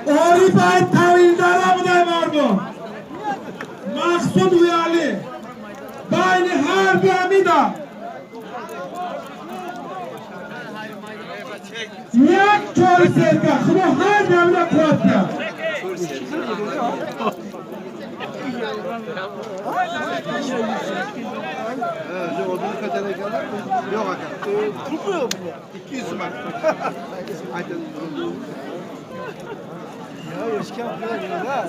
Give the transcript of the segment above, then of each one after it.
Orifay tavildara mı var bu? Maksud uyarlı. Bayni harbi amida. Yak çori serka. Kıma harbi amida kuatya. Odunu kaçana kadar yok hakikaten. Tutmuyor mu? 200 var. Ayten. Ya yaşken falan ya.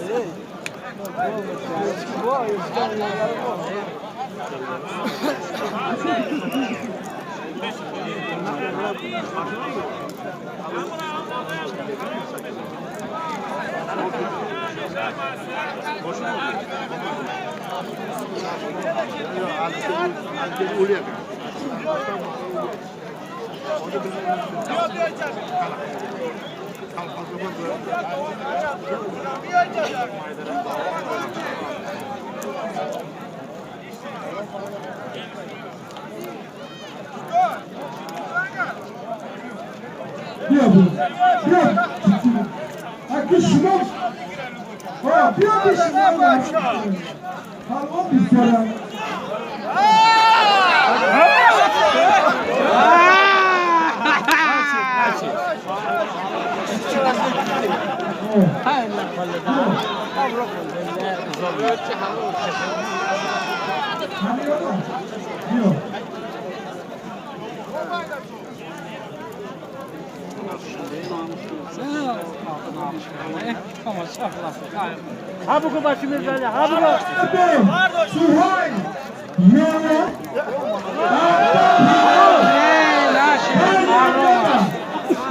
Bu yaşken ya. Aqui chegou. Ó, pior que chegou lá. Falou, bicho. Ha bu başımız böyle. Ha bu. Suhay. Yara.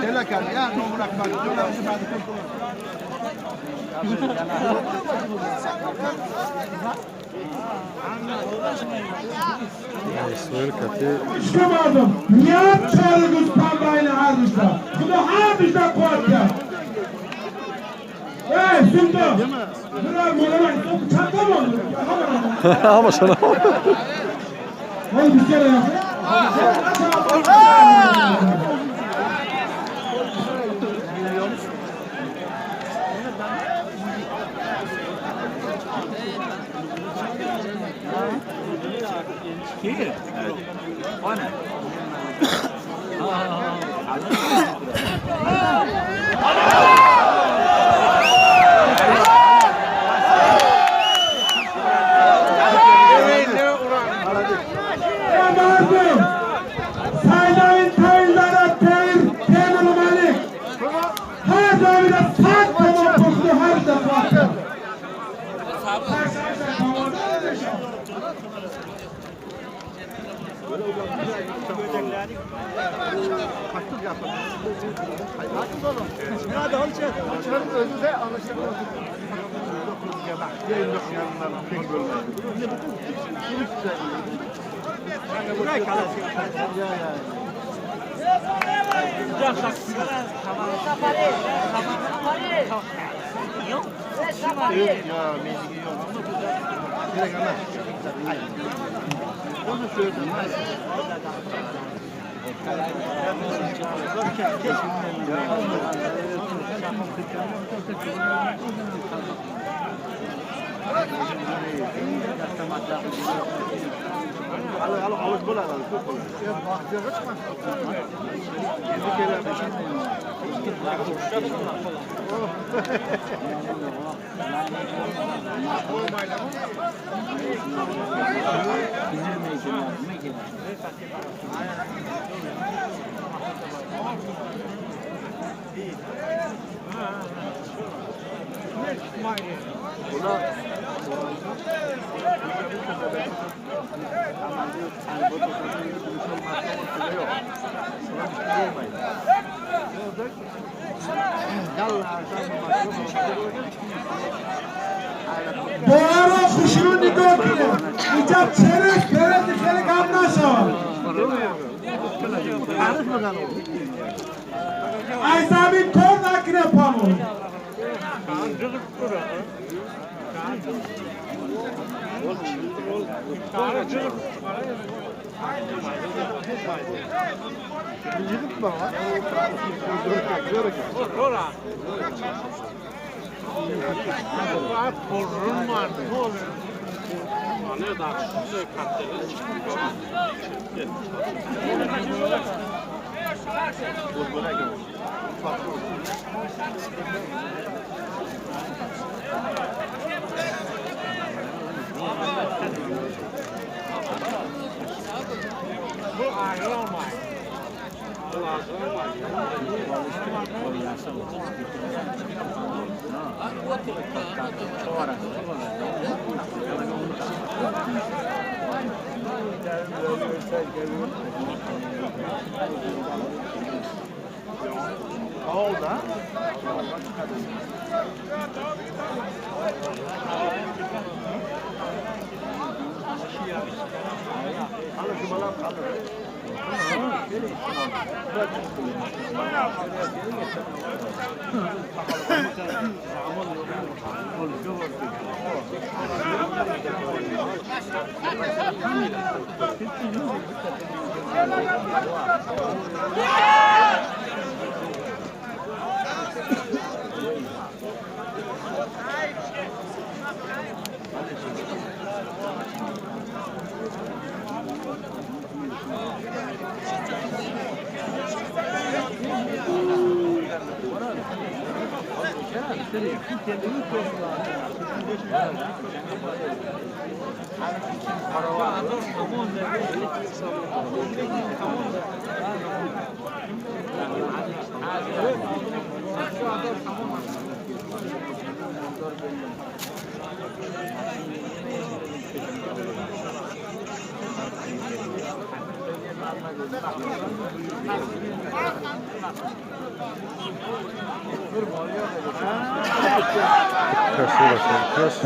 Telakar ya, no bırakmak. İşlemadım. Niye çağırıyoruz pambayla harmışlar? Bunu harmışlar kuatya. Sundu. Biraz mola çatla mı? Ama sana. Oğlum bir kere yap. Kim? O ne? Saydavin tavillere temel malik. Her davide saat tamam koştu her defa. Hadi olacak. Özü de anlaşılmaz. Boğara kuşunun nidokine. İcap çerez, pereti felik anlaşa. Ayzamin kornakine pamuk.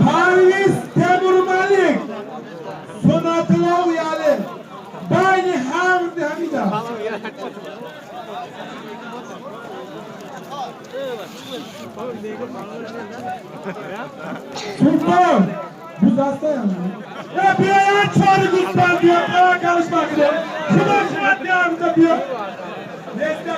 Paris Temur Malik Sonatına uyalı Bani Hamdi Hamida Sultan bu hasta yani. Ya bir ayağı çağırı Gülstan diyor. Ayağa karışmak diyor. Şuna devamında diyor. Neyse.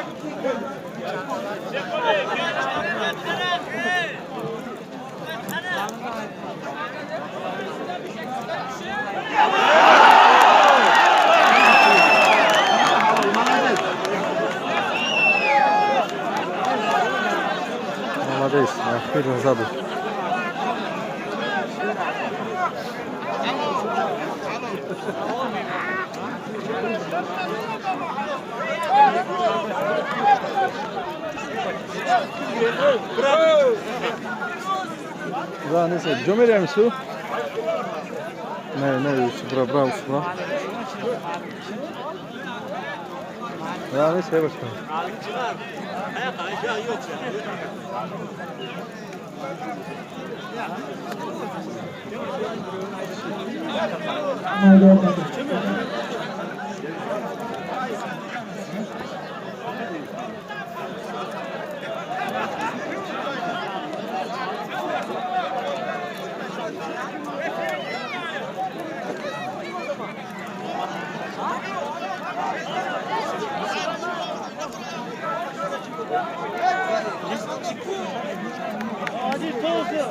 Молодец, охеренно забыл. Да, neyse, cömeriyor musun? Ne, bravo, bravo. Ya neyse, başkanım. Hadi tozu.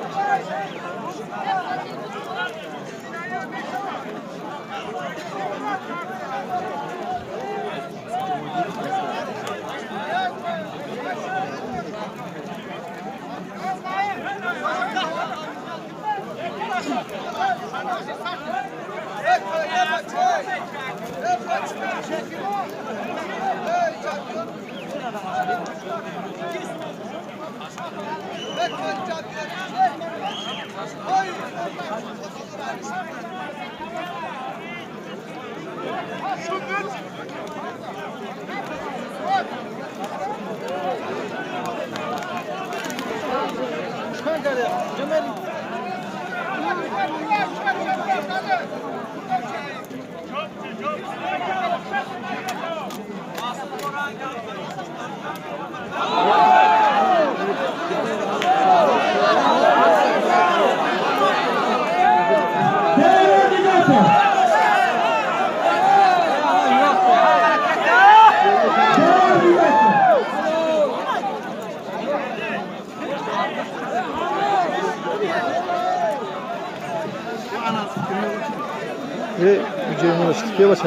Idziemy śpiewać.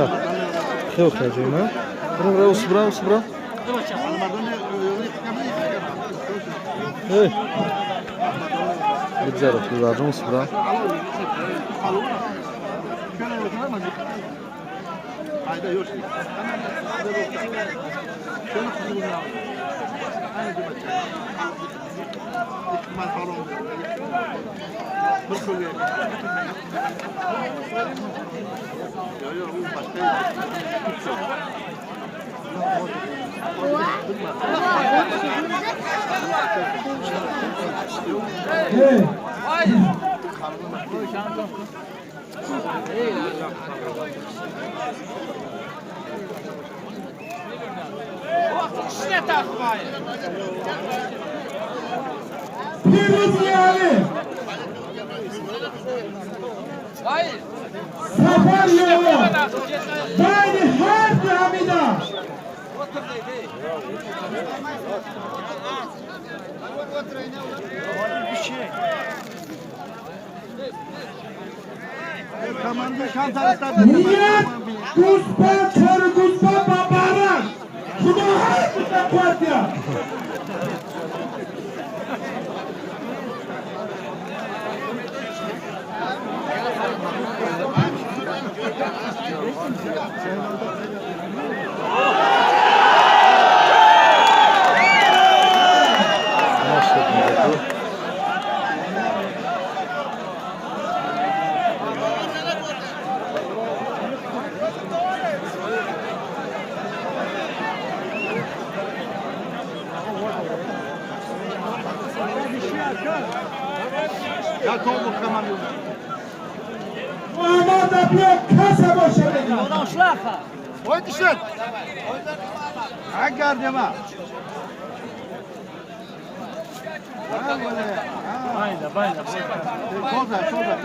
Chyba idziemy. Bra. Widzę, tu Subra. Hayda yok. İhtimal falan. Bu şöyle. Yok, bu başka. Hey. Piruz yani. Sefer yolu. Beni her camida. Kamandı şantarista. Niyet Guspa Çarı Guspa Babaran. Şunu her bir partiya. Ya tombul kamandı. Muhammed Abiye kasa boşa Ona şlaha. Oy dışarı. Agar dema. Bayna. Solda.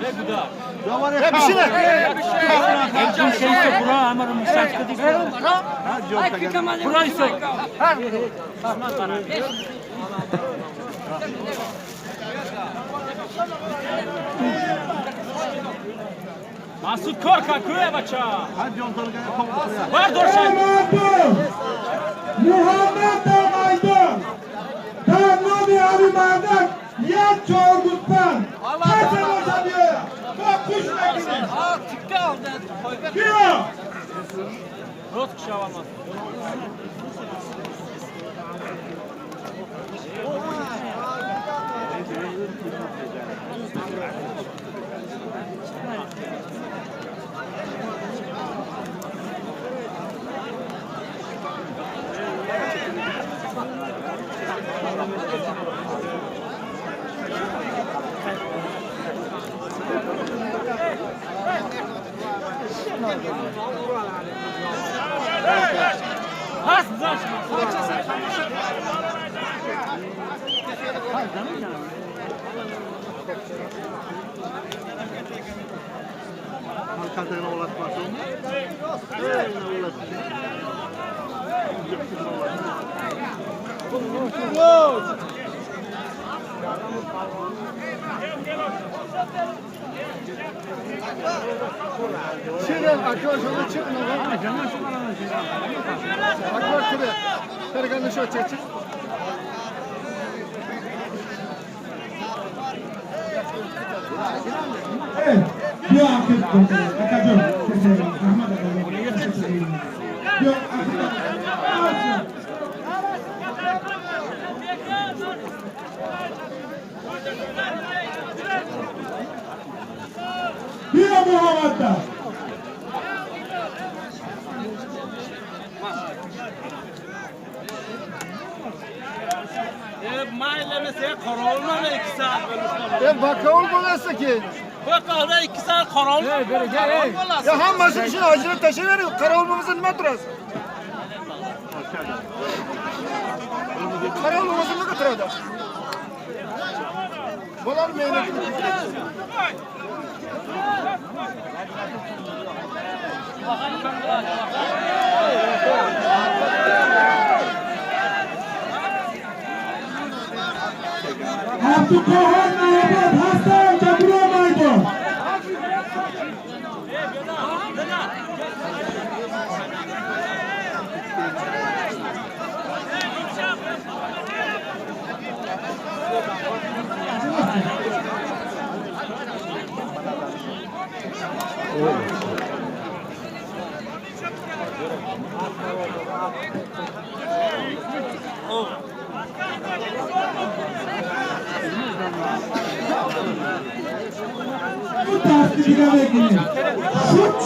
Ne güda. Ya var ya. Hepsine. Hepsinin şeyse bura ama müsaade değil. Burayı sok. Masud korka köye baça. Hadi yoldan gel tombul. Var dorşan. Muhammed Aydın. Kanuni abi bardak. Yat Çorgut'tan. Kasa boşa diyor ya. Bak kuş bekini. Tıkka aldı. Diyor. Rot kuşavamaz. Has zaş. Kadına ulaşmak Şirin arkadaşlar çıkın oğlum. Canım şu kalanı. Akbar kıbe. Terganı şu çeçin. Evet. Bir akit akacım. Rahmet edelim. Bir akit. Bir Muhammed'da. Mahallemize korolma 2 saat böyle. Bakavul bolası ki. Bak orada 2 saat korol. Ya hammasını şu acile taşıverin. Karavulmamızın nima turasiz? Karavulmamızın nima turadi? Bolar meni. Abdülkohar Mehmet Hasan Caburamaydı. Bu tasdikine bekleyin.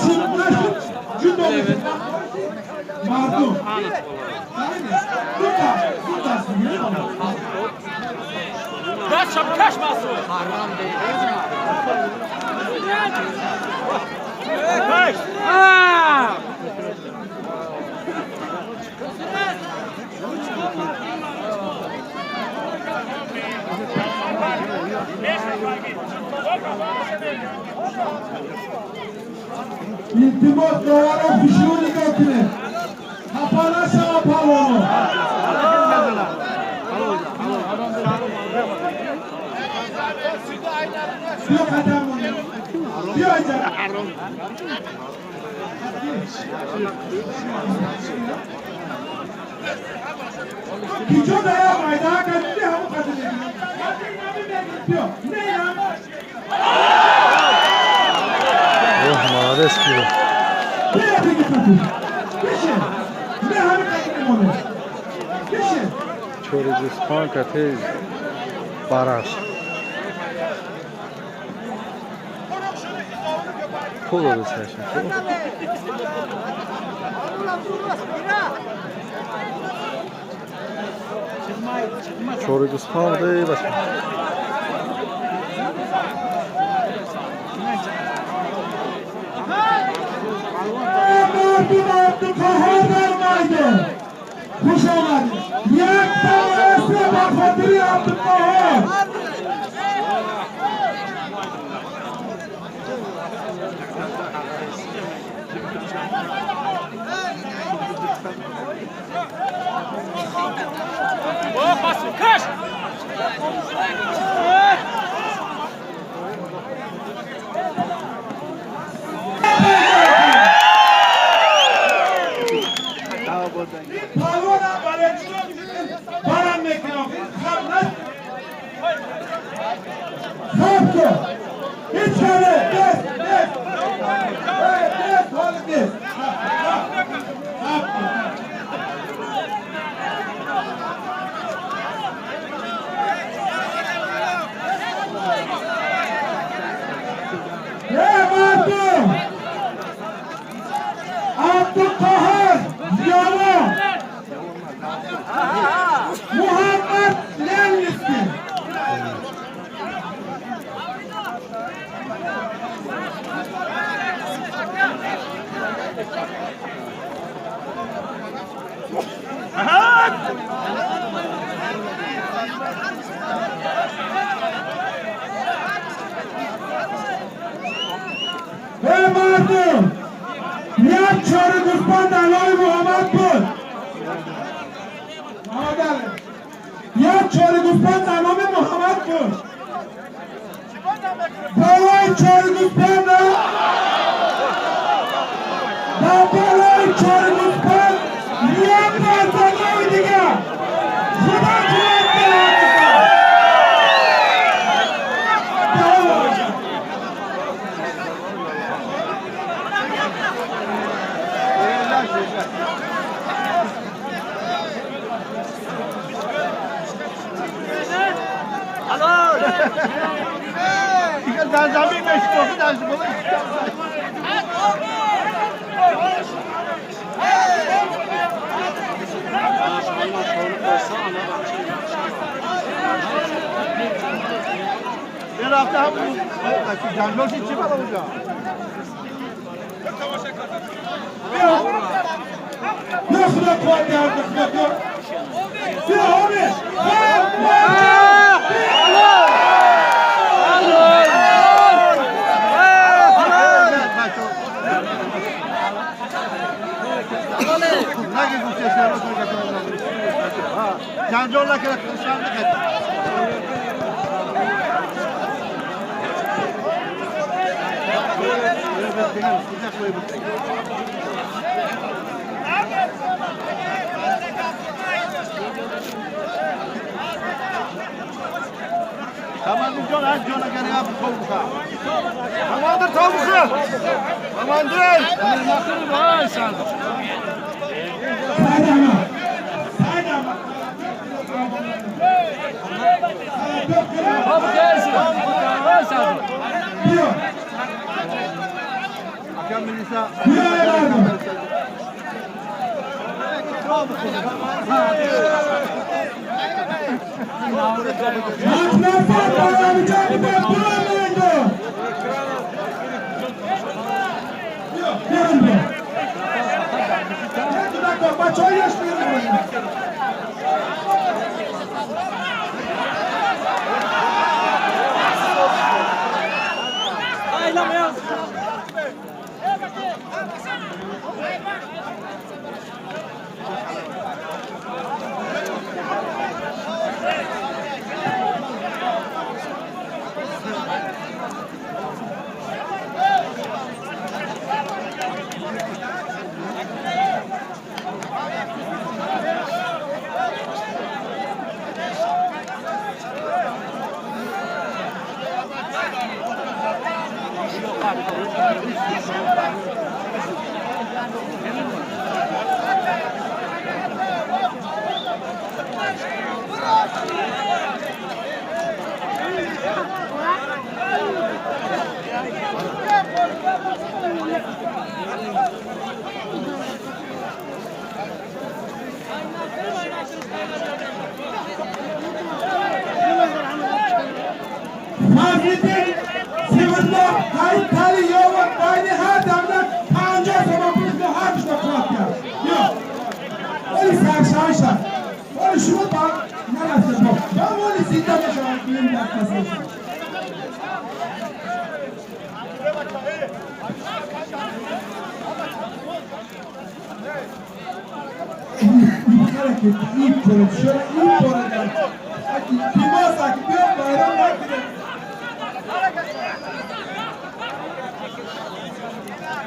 Şutla şut olacak. Mazlum. Bu tasdikine Kaç kaç bası. Kaç. Ha! İltimos doğara fişini getirin. Kafana şey yapalım onu. Yok adam bunu. Yok adam. Kiço da yapmaydı. Ha kadın ya bu kadın. Yok. Ne ya? Oh, молодец gibi. Ne yapayım kadın? Geçin. Ne hareketini onu? Geçin. Çoricus kanka tez. Baraj. Pul olur sen şimdi. Çoricus kanka değil başka. Abdülkohar vermeydi. Kuş olmadı. Yakta orası bakatırı Abdülkohar. Oh bası kaç. Palona baletçi baran mekano. Kaplat. Kaptı. İçeri. Des. Des. Des. Des. Des. Evet. Ve Mardin. Nihat Çoruk Osman Daloy Muhammedpur. Muhammed Ali. Nihat Çoruk Osman Daloy Muhammedpur. Daloy Çoruk Osman Daloy. Daloy Çoruk Osman. Nihat Daloy diye. Şuna Ben zamin meşgul dersi bunu. Bir hafta ham Canjol için var hocam. Yok da kuat yardım yok. Bir abi. Canjol'la kira kışlandık et. Tamamdır John, az John'a gene yapın tavuğa. Tamamdır tavuğa. Tamamdır. Nasıl var sen? Abi gelsin. Var sen. Yok. Hakem Melisa. Aylamayın. Mazidin Sivırda Kayıtali Yoğurt Bayni her devlet Tanca sabahımızda her işte kulak ya. Yok. O ise şaşar. O şunu bak. Neresi bu? Ben onu sizden de şahitliğim yaklaşıyorum. İlk hareket, ilk konu, şöyle ilk konudan. Kimaz takip yok, bayram var ki.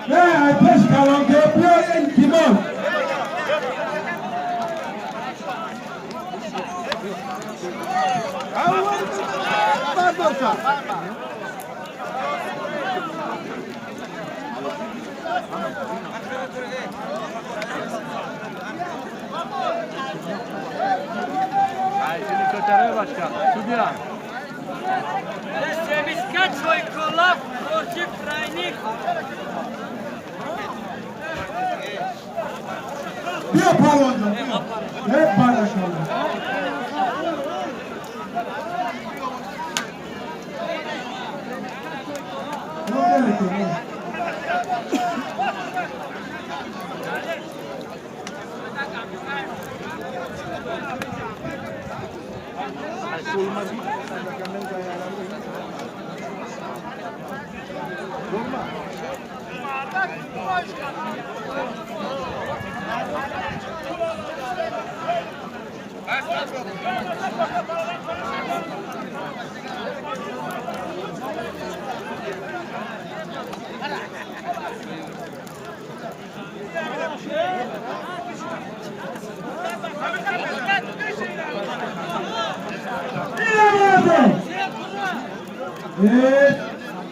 Ne ateş kalan köprüyor en kimaz. Şimdi kötürüyor başkan. Tudya. Seviska Çoykulak, Korçuk Raynik. Bir palonca. Hep paylaşalım. Yok gerek yok.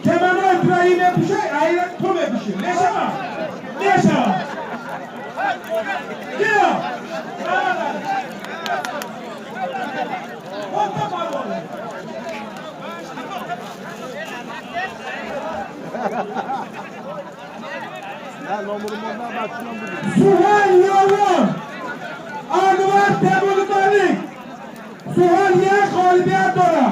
Kemal İbrahim yapışır, ayran tom yapışır. Ne şama? Ne şama? Diyor. Suhan Yavrum, Anvar Temur Malik, Suhan Yer Galibiyet Dora.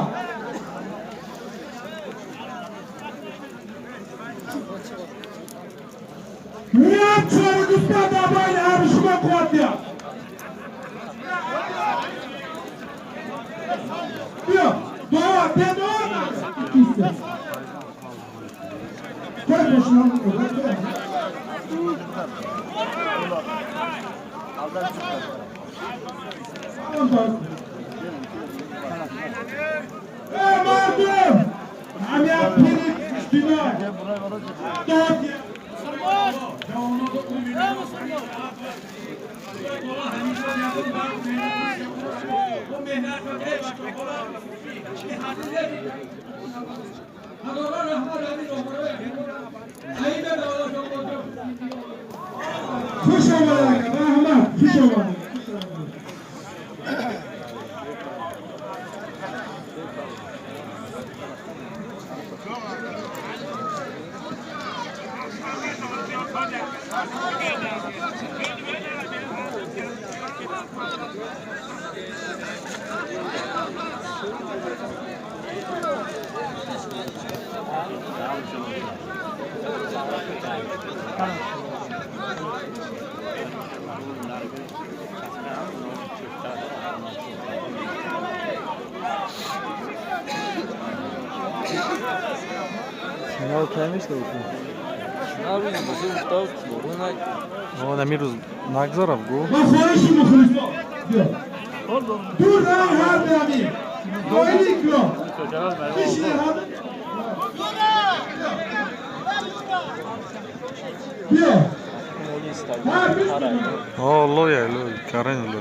Nihat Çoruk'ta da böyle abişime kuatıyor. Diyor, doğa, ben doğa. İkisi. Koy boşuna mı koy? Ondan. Mardum. Amya pirik üstüne. Dört. Kuş olmalı, Ahmet, kuş olmalı. Şuna okeymiş de olsun. Abi bizim usta buna O Nemir Nagzarov go. Mahoishi mukhliso. Dur lan har abi. Koylik yok. Kişi har. Diyor. Ha biz. O lo ya lo Karen lo.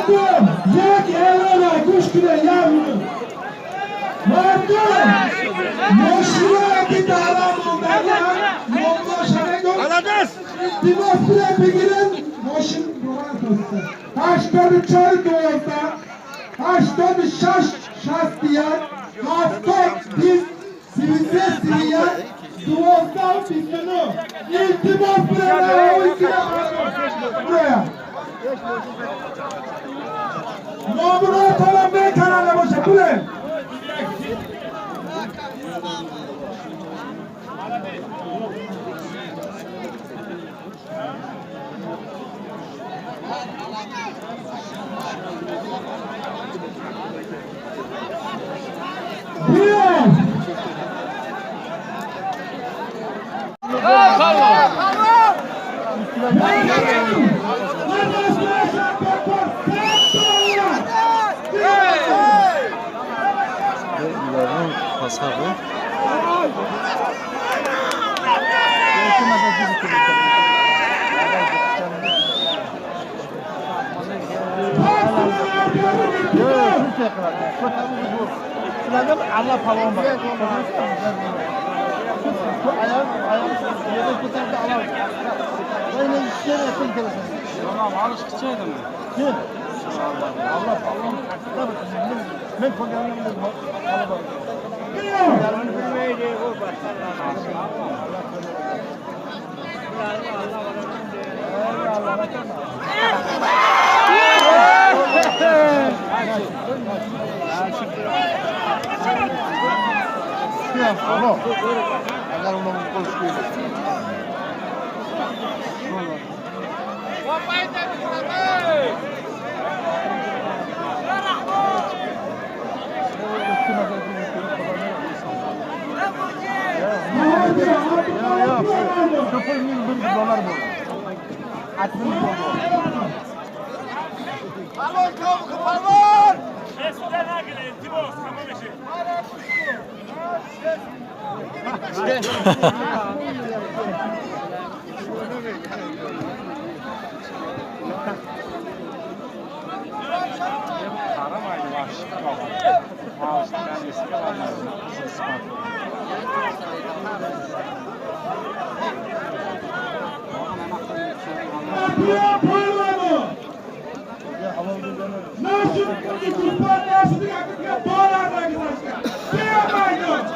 Mardum, yak elana kuşkule yavrum. Mardum, moşuna bir dağlam olmalı. Yolda şana gör. Alades! Dimostre begirin, moşun roman tostu. Haştadı çay doğuzda, haştadı şas diyen, haftat biz sivize siviyen, doğuzdan bizini. İltimos buraya, o ikine buraya. Nomura falan ben kanalına boşa, bu ne? Buyur! Ularning pasabı. Allah palon bak. Ayağım yere tutardı alalım. Böyle işler yapın gelsin. Tamam alışkıçaydı mı? Kim? Allah palon taktılar. Ben programımda alalım. Yarın bilmeyi o başlarına. Allah Agar onu konuşuyor. $0.1 bu. Palvon tavuk palvon. Karamaydı başlıkta baba. Maaşlı ben eski alanlarım. Kapıya parlanı. Nasıl kurban nasıl yakıya bağlar arkadaşlar. Diyemeyiz.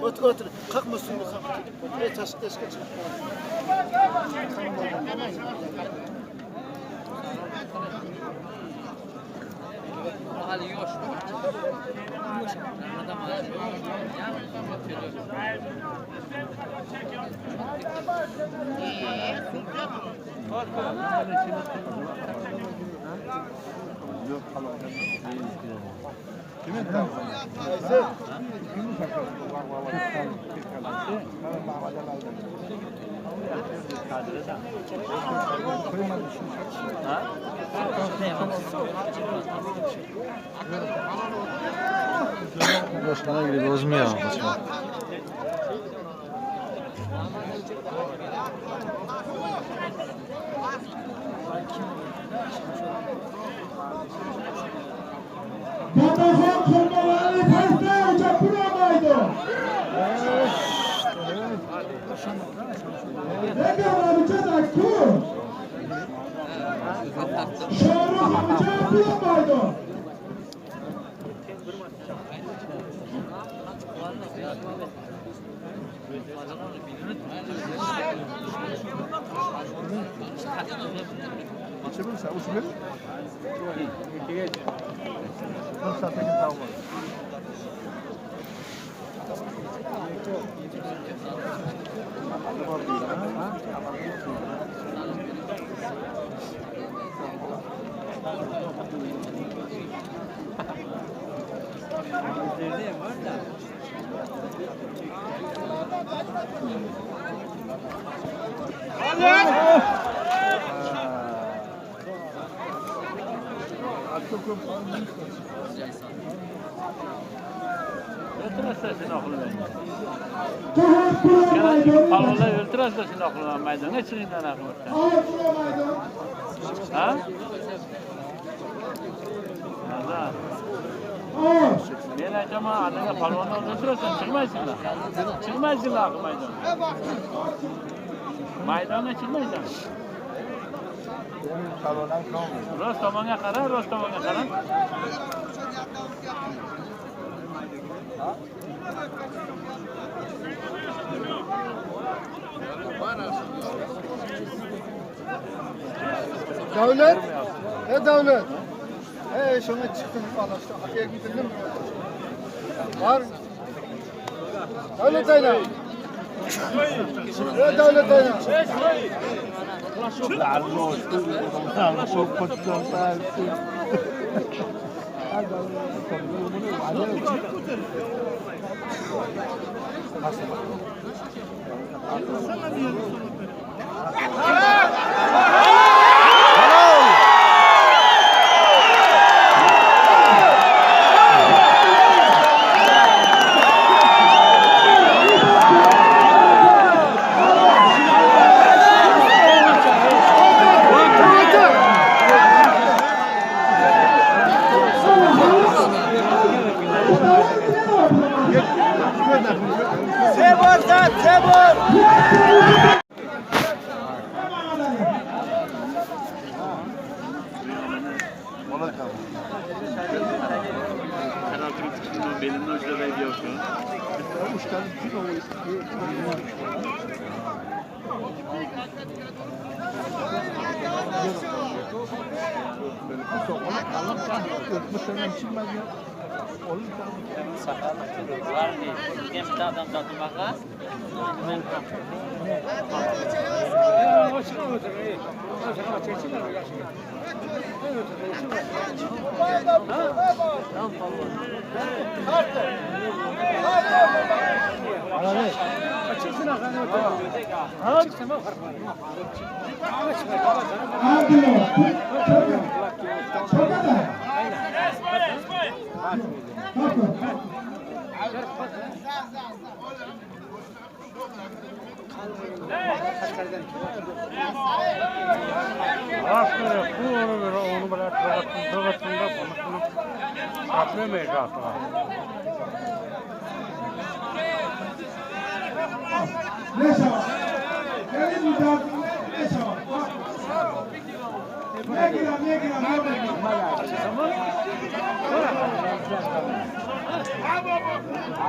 Otur otur. Kalkmasın mı? Otur. Taş eski çık. Hadi yoş. Adam Boshqaga girib o'zim ham boshqa. Botafogo ko'rmalarni pastda o'chab turolmaydi. Nega ularcha-ku? Sho'roq o'chab turolmaydi. Palonlar o'ltirasizlar shundoq qilib maydonga chiqinglar rahmatdan. Ha? Nazar. Men aytaman, anaga palonlar o'ltirasan, chiqmaysizlar. Chiqmaysizlar maydonga. Maydonga chiqmaysan. Rost tomonga qara, rost tomonga qara. Davlat, davlat. Şuna çıktım falan işte. Hakkı'ya gittim. Var. Davlat ayna. Davlat ayna. Belimni ushlab aytyapman.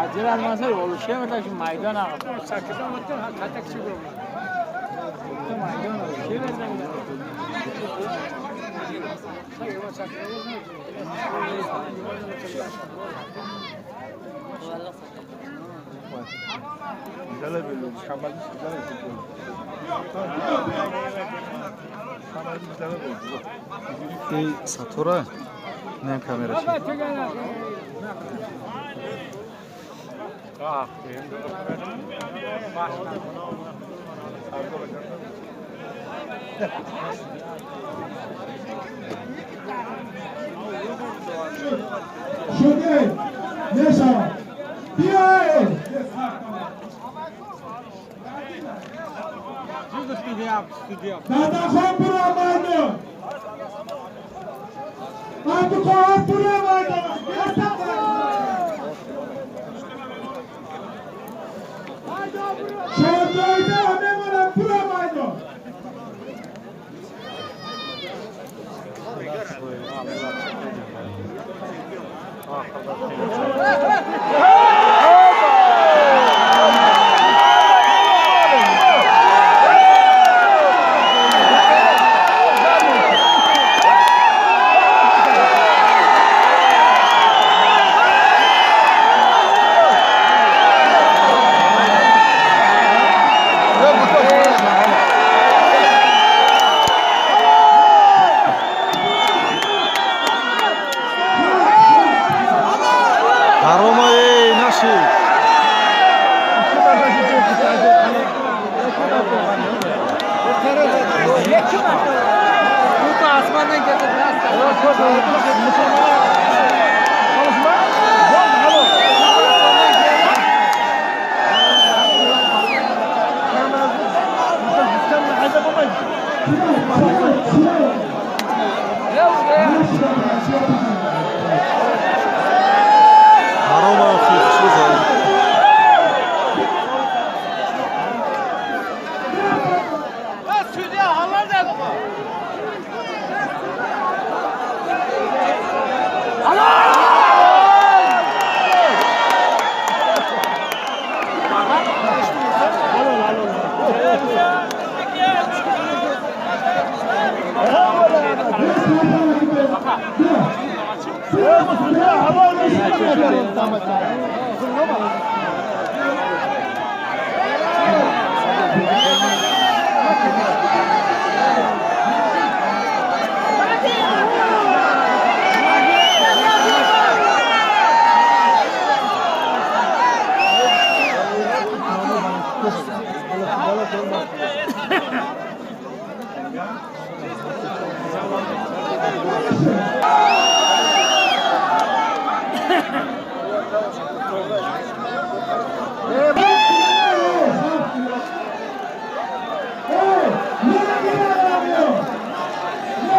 Acil almasa oluşuyor şu maydan ağa. Sakızdan baktın katak çıkıyor. Maydan ağa. Şey verden ya. Güzel böyle şamal güzel yapıyor. Satura. Ne kamera çek. Ah, benim de başka. Şöyle, yaşa. Bir ay. Dada kompura maydı. Abi kompura maydı. Şöyle önemli pura maydı. Aroma nasıl? Bu da asmandan getirdi. Aroma fiksuz ha.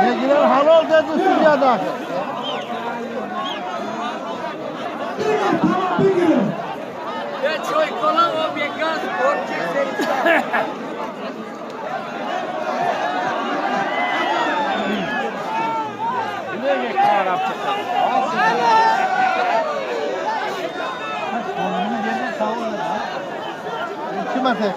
Negiler halal dedi Suriye'de. Ya çoy kola o bir gaz borçlu seni. Ne gekti Arapça? Kime tek?